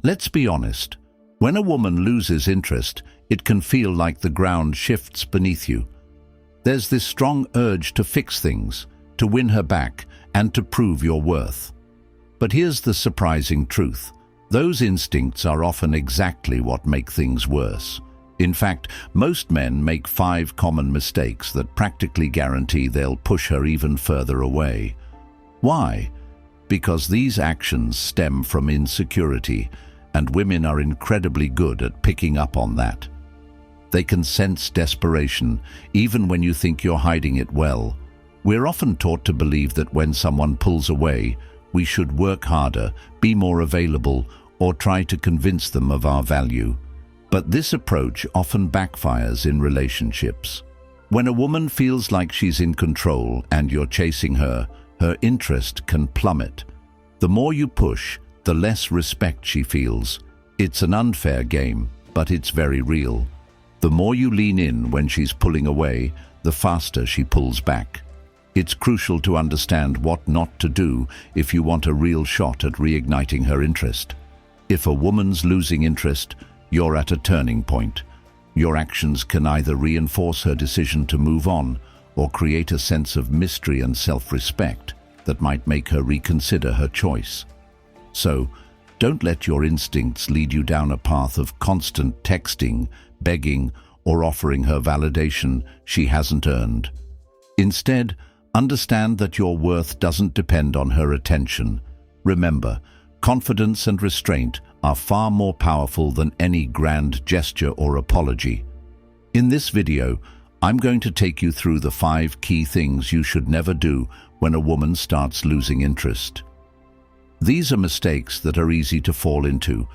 Let's be honest. When a woman loses interest, it can feel like the ground shifts beneath you. There's this strong urge to fix things, to win her back, and to prove your worth. But here's the surprising truth. Those instincts are often exactly what make things worse. In fact, most men make 5 common mistakes that practically guarantee they'll push her even further away. Why? Because these actions stem from insecurity, and women are incredibly good at picking up on that. They can sense desperation, even when you think you're hiding it well. We're often taught to believe that when someone pulls away, we should work harder, be more available, or try to convince them of our value. But this approach often backfires in relationships. When a woman feels like she's in control and you're chasing her, her interest can plummet. The more you push, the less respect she feels. It's an unfair game, but it's very real. The more you lean in when she's pulling away, the faster she pulls back. It's crucial to understand what not to do if you want a real shot at reigniting her interest. If a woman's losing interest, you're at a turning point. Your actions can either reinforce her decision to move on or create a sense of mystery and self-respect that might make her reconsider her choice. So, don't let your instincts lead you down a path of constant texting, begging, or offering her validation she hasn't earned. Instead, understand that your worth doesn't depend on her attention. Remember, confidence and restraint are far more powerful than any grand gesture or apology. In this video, I'm going to take you through the 5 key things you should never do when a woman starts losing interest. These are mistakes that are easy to fall into,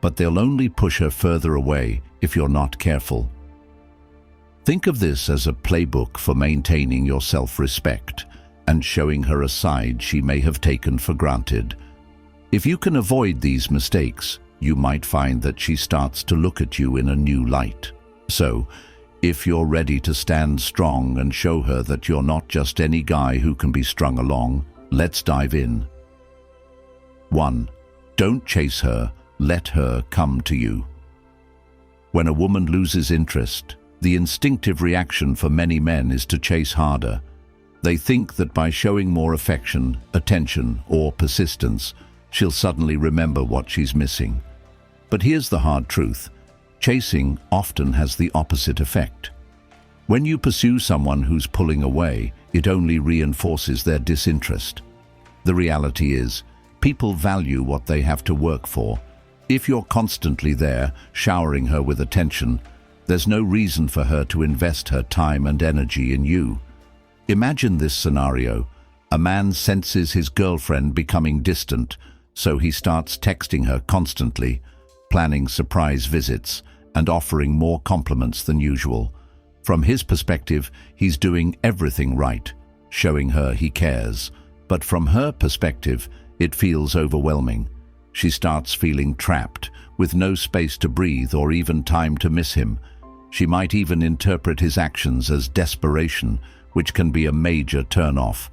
but they'll only push her further away if you're not careful. Think of this as a playbook for maintaining your self-respect and showing her a side she may have taken for granted. If you can avoid these mistakes, you might find that she starts to look at you in a new light. So, if you're ready to stand strong and show her that you're not just any guy who can be strung along, let's dive in. 1. Don't chase her, let her come to you. When a woman loses interest, the instinctive reaction for many men is to chase harder. They think that by showing more affection, attention, or persistence, she'll suddenly remember what she's missing. But here's the hard truth. Chasing often has the opposite effect. When you pursue someone who's pulling away, it only reinforces their disinterest. The reality is, people value what they have to work for. If you're constantly there, showering her with attention, there's no reason for her to invest her time and energy in you. Imagine this scenario. A man senses his girlfriend becoming distant, so he starts texting her constantly, planning surprise visits, and offering more compliments than usual. From his perspective, he's doing everything right, showing her he cares. But from her perspective, it feels overwhelming. She starts feeling trapped, with no space to breathe or even time to miss him. She might even interpret his actions as desperation, which can be a major turn-off.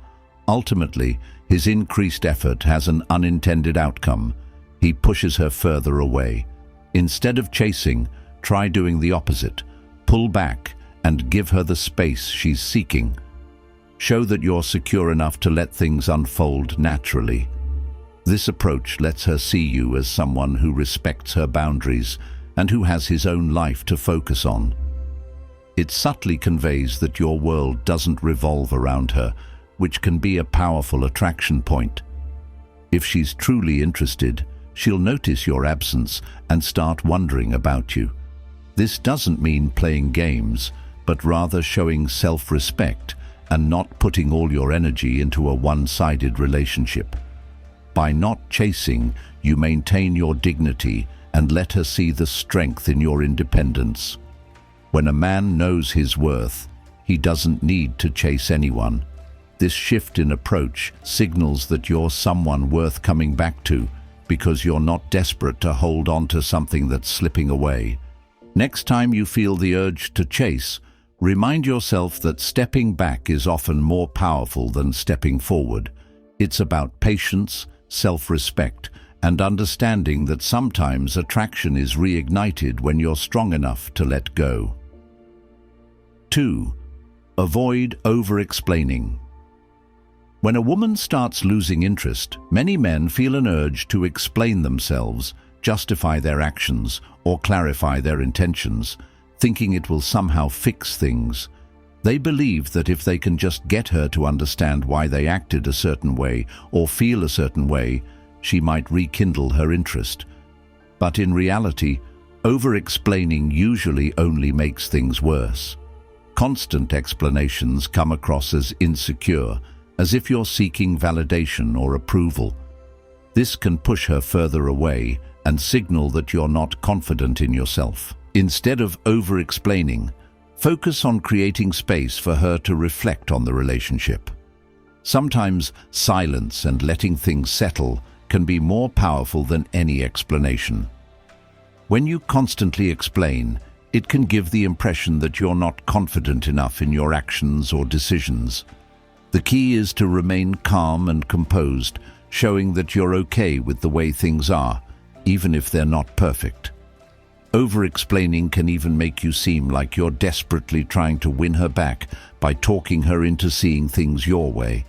Ultimately, his increased effort has an unintended outcome. He pushes her further away. Instead of chasing, try doing the opposite. Pull back and give her the space she's seeking. Show that you're secure enough to let things unfold naturally. This approach lets her see you as someone who respects her boundaries and who has his own life to focus on. It subtly conveys that your world doesn't revolve around her, which can be a powerful attraction point. If she's truly interested, she'll notice your absence and start wondering about you. This doesn't mean playing games, but rather showing self-respect and not putting all your energy into a one-sided relationship. By not chasing, you maintain your dignity and let her see the strength in your independence. When a man knows his worth, he doesn't need to chase anyone. This shift in approach signals that you're someone worth coming back to because you're not desperate to hold on to something that's slipping away. Next time you feel the urge to chase, remind yourself that stepping back is often more powerful than stepping forward. It's about patience, self-respect, and understanding that sometimes attraction is reignited when you're strong enough to let go. 2. Avoid over-explaining. When a woman starts losing interest, many men feel an urge to explain themselves, justify their actions, or clarify their intentions, thinking it will somehow fix things. They believe that if they can just get her to understand why they acted a certain way or feel a certain way, she might rekindle her interest. But in reality, over-explaining usually only makes things worse. Constant explanations come across as insecure, as if you're seeking validation or approval. This can push her further away and signal that you're not confident in yourself. Instead of over-explaining, focus on creating space for her to reflect on the relationship. Sometimes silence and letting things settle can be more powerful than any explanation. When you constantly explain, it can give the impression that you're not confident enough in your actions or decisions. The key is to remain calm and composed, showing that you're okay with the way things are, even if they're not perfect. Over-explaining can even make you seem like you're desperately trying to win her back by talking her into seeing things your way.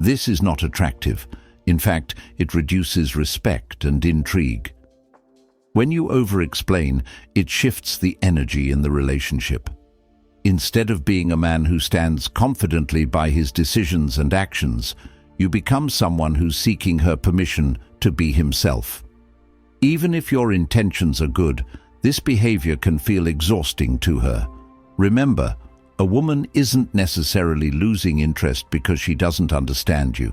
This is not attractive. In fact, it reduces respect and intrigue. When you over-explain, it shifts the energy in the relationship. Instead of being a man who stands confidently by his decisions and actions, you become someone who's seeking her permission to be himself. Even if your intentions are good, this behavior can feel exhausting to her. Remember, a woman isn't necessarily losing interest because she doesn't understand you.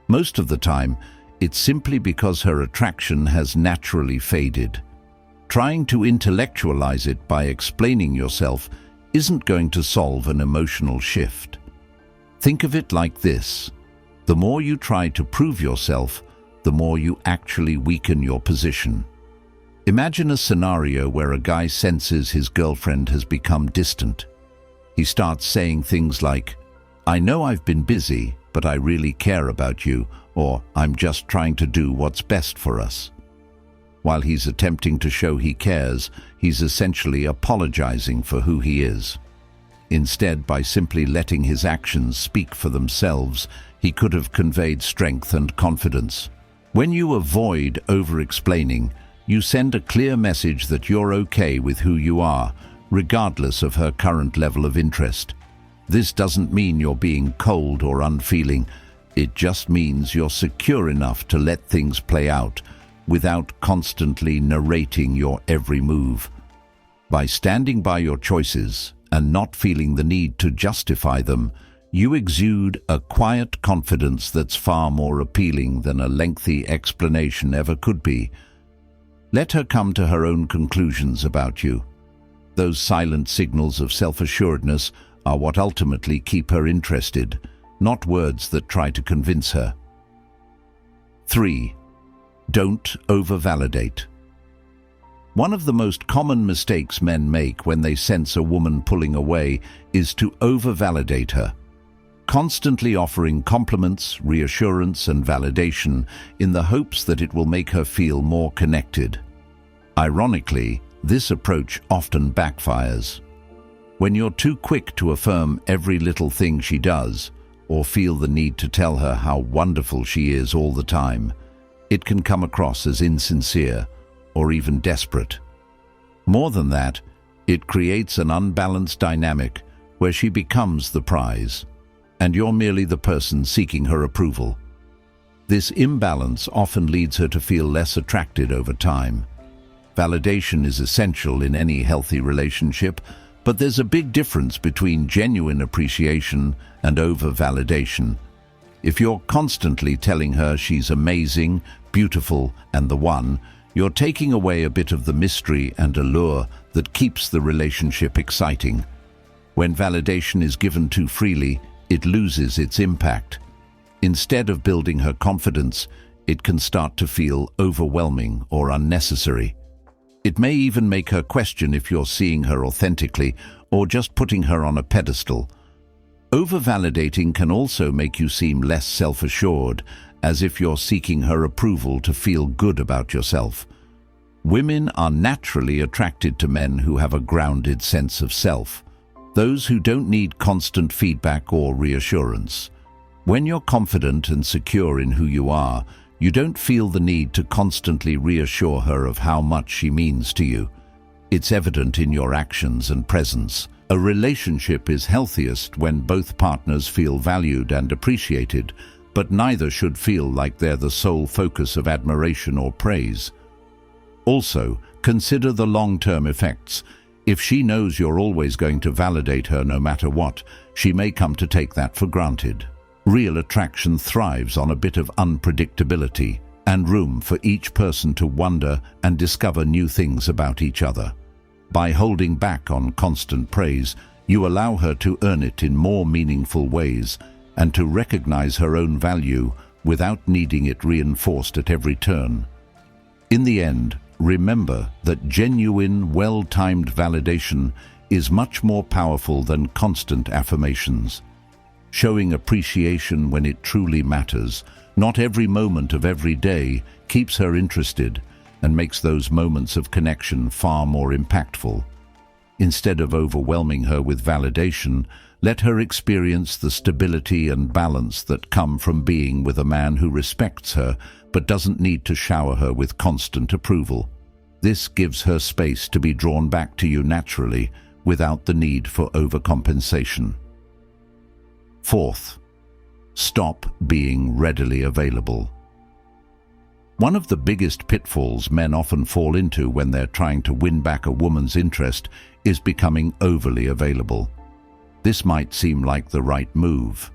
Most of the time, it's simply because her attraction has naturally faded. Trying to intellectualize it by explaining yourself isn't going to solve an emotional shift. Think of it like this: the more you try to prove yourself, the more you actually weaken your position. Imagine a scenario where a guy senses his girlfriend has become distant. He starts saying things like, "I know I've been busy, but I really care about you," or "I'm just trying to do what's best for us." While he's attempting to show he cares, he's essentially apologizing for who he is. Instead, by simply letting his actions speak for themselves, he could have conveyed strength and confidence. When you avoid over-explaining, you send a clear message that you're okay with who you are, regardless of her current level of interest. This doesn't mean you're being cold or unfeeling. It just means you're secure enough to let things play out without constantly narrating your every move. By standing by your choices and not feeling the need to justify them, you exude a quiet confidence that's far more appealing than a lengthy explanation ever could be. Let her come to her own conclusions about you. Those silent signals of self-assuredness are what ultimately keep her interested, not words that try to convince her. 3. Don't over-validate. One of the most common mistakes men make when they sense a woman pulling away is to over-validate her, constantly offering compliments, reassurance, and validation in the hopes that it will make her feel more connected. Ironically, this approach often backfires. When you're too quick to affirm every little thing she does, or feel the need to tell her how wonderful she is all the time, it can come across as insincere or even desperate. More than that, it creates an unbalanced dynamic where she becomes the prize, and you're merely the person seeking her approval. This imbalance often leads her to feel less attracted over time. Validation is essential in any healthy relationship, but there's a big difference between genuine appreciation and over-validation. If you're constantly telling her she's amazing, beautiful, and the one, you're taking away a bit of the mystery and allure that keeps the relationship exciting. When validation is given too freely, it loses its impact. Instead of building her confidence, it can start to feel overwhelming or unnecessary. It may even make her question if you're seeing her authentically or just putting her on a pedestal. Over-validating can also make you seem less self-assured as if you're seeking her approval to feel good about yourself. Women are naturally attracted to men who have a grounded sense of self, those who don't need constant feedback or reassurance. When you're confident and secure in who you are, you don't feel the need to constantly reassure her of how much she means to you. It's evident in your actions and presence. A relationship is healthiest when both partners feel valued and appreciated, but neither should feel like they're the sole focus of admiration or praise. Also, consider the long-term effects. If she knows you're always going to validate her no matter what, she may come to take that for granted. Real attraction thrives on a bit of unpredictability and room for each person to wonder and discover new things about each other. By holding back on constant praise, you allow her to earn it in more meaningful ways and to recognize her own value without needing it reinforced at every turn. In the end, remember that genuine, well-timed validation is much more powerful than constant affirmations. Showing appreciation when it truly matters, not every moment of every day, keeps her interested and makes those moments of connection far more impactful. Instead of overwhelming her with validation, let her experience the stability and balance that come from being with a man who respects her but doesn't need to shower her with constant approval. This gives her space to be drawn back to you naturally without the need for overcompensation. Fourth, stop being readily available. One of the biggest pitfalls men often fall into when they're trying to win back a woman's interest is becoming overly available. This might seem like the right move,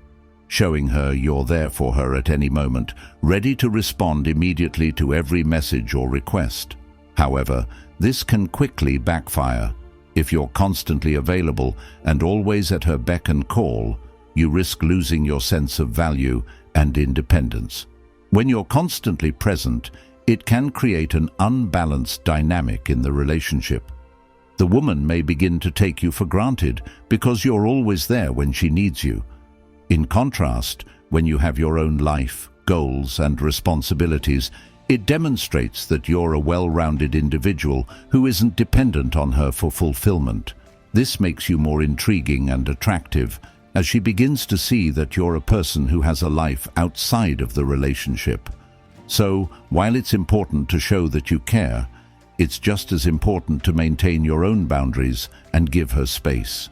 showing her you're there for her at any moment, ready to respond immediately to every message or request. However, this can quickly backfire. If you're constantly available and always at her beck and call, you risk losing your sense of value and independence. When you're constantly present, it can create an unbalanced dynamic in the relationship. The woman may begin to take you for granted because you're always there when she needs you. In contrast, when you have your own life, goals, and responsibilities, it demonstrates that you're a well-rounded individual who isn't dependent on her for fulfillment. This makes you more intriguing and attractive, as she begins to see that you're a person who has a life outside of the relationship. So, while it's important to show that you care, it's just as important to maintain your own boundaries and give her space.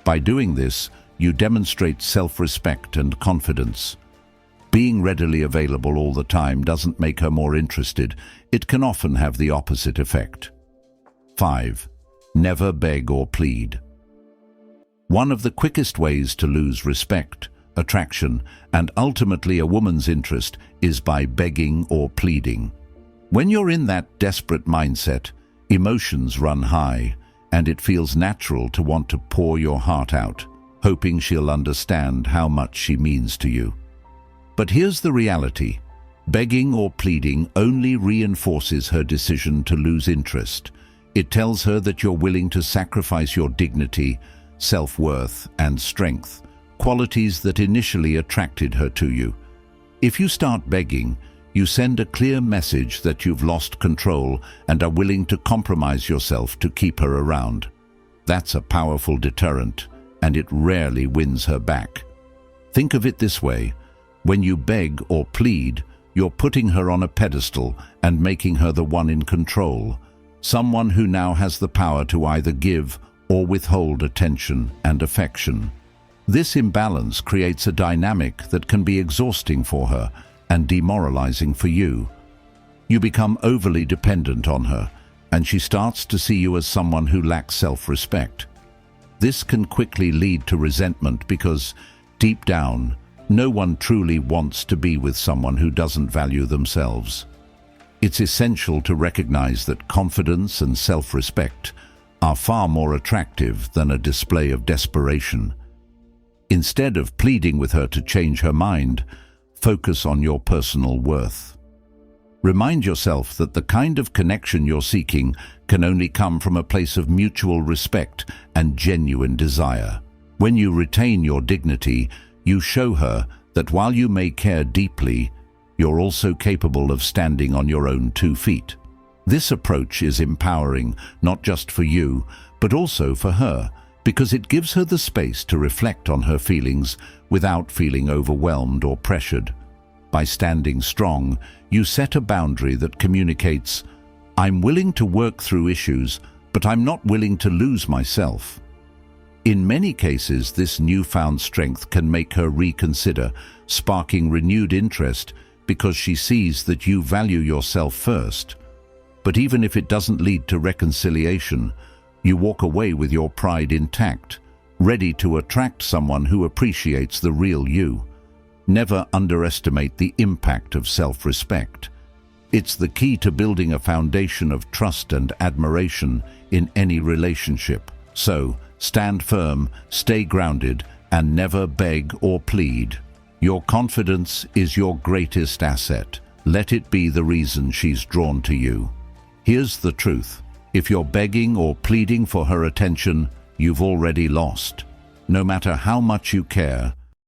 By doing this, you demonstrate self-respect and confidence. Being readily available all the time doesn't make her more interested. It can often have the opposite effect. 5. Never beg or plead. One of the quickest ways to lose respect, attraction, and ultimately a woman's interest is by begging or pleading. When you're in that desperate mindset, emotions run high, and it feels natural to want to pour your heart out, hoping she'll understand how much she means to you. But here's the reality. Begging or pleading only reinforces her decision to lose interest. It tells her that you're willing to sacrifice your dignity, self-worth, and strength, qualities that initially attracted her to you. If you start begging, you send a clear message that you've lost control and are willing to compromise yourself to keep her around. That's a powerful deterrent, and it rarely wins her back. Think of it this way. When you beg or plead, you're putting her on a pedestal and making her the one in control, someone who now has the power to either give or withhold attention and affection. This imbalance creates a dynamic that can be exhausting for her and demoralizing for you. You become overly dependent on her, and she starts to see you as someone who lacks self-respect. This can quickly lead to resentment because, deep down, no one truly wants to be with someone who doesn't value themselves. It's essential to recognize that confidence and self-respect are far more attractive than a display of desperation. Instead of pleading with her to change her mind, focus on your personal worth. Remind yourself that the kind of connection you're seeking can only come from a place of mutual respect and genuine desire. When you retain your dignity, you show her that while you may care deeply, you're also capable of standing on your own 2 feet. This approach is empowering, not just for you, but also for her, because it gives her the space to reflect on her feelings without feeling overwhelmed or pressured. By standing strong, you set a boundary that communicates, "I'm willing to work through issues, but I'm not willing to lose myself." In many cases, this newfound strength can make her reconsider, sparking renewed interest because she sees that you value yourself first. But even if it doesn't lead to reconciliation, you walk away with your pride intact, ready to attract someone who appreciates the real you. Never underestimate the impact of self-respect. It's the key to building a foundation of trust and admiration in any relationship. So, stand firm, stay grounded, and never beg or plead. Your confidence is your greatest asset. Let it be the reason she's drawn to you. Here's the truth. If you're begging or pleading for her attention, you've already lost. No matter how much you care,